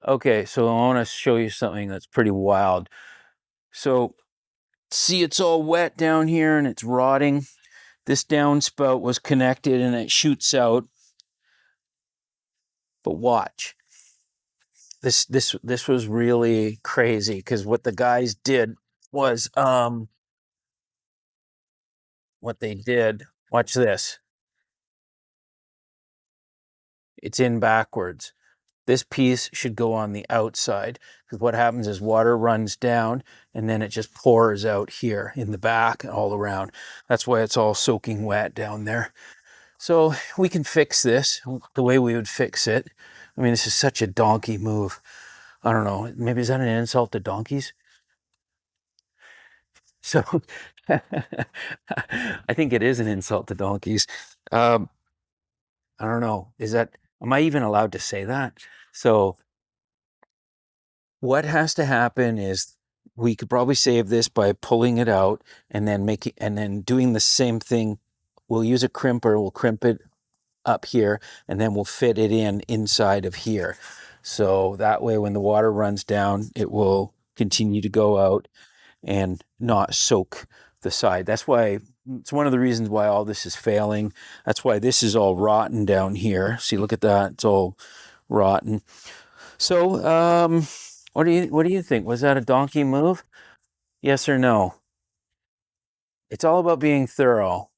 Okay, so I want to show you something that's pretty wild. So, see, it's all wet down here and it's rotting. This downspout was connected and it shoots out. But watch. This was really crazy because what the guys did was what they did, watch this. It's in backwards. This piece should go on the outside because what happens is water runs down and then it just pours out here in the back and all around. That's why it's all soaking wet down there. So we can fix this the way we would fix it. I mean, this is such a donkey move. I don't know. Maybe is that an insult to donkeys? So I think it is an insult to donkeys. I don't know. Am I even allowed to say that? So what has to happen is we could probably save this by pulling it out and then doing the same thing. We'll use a crimper, we'll crimp it up here, and then we'll fit it inside of here. So that way when the water runs down, it will continue to go out and not soak the side. That's why it's one of the reasons why all this is failing. That's why this is all rotten down here. See, look at that. It's all rotten. So, what do you think? Was that a donkey move? Yes or no? It's all about being thorough.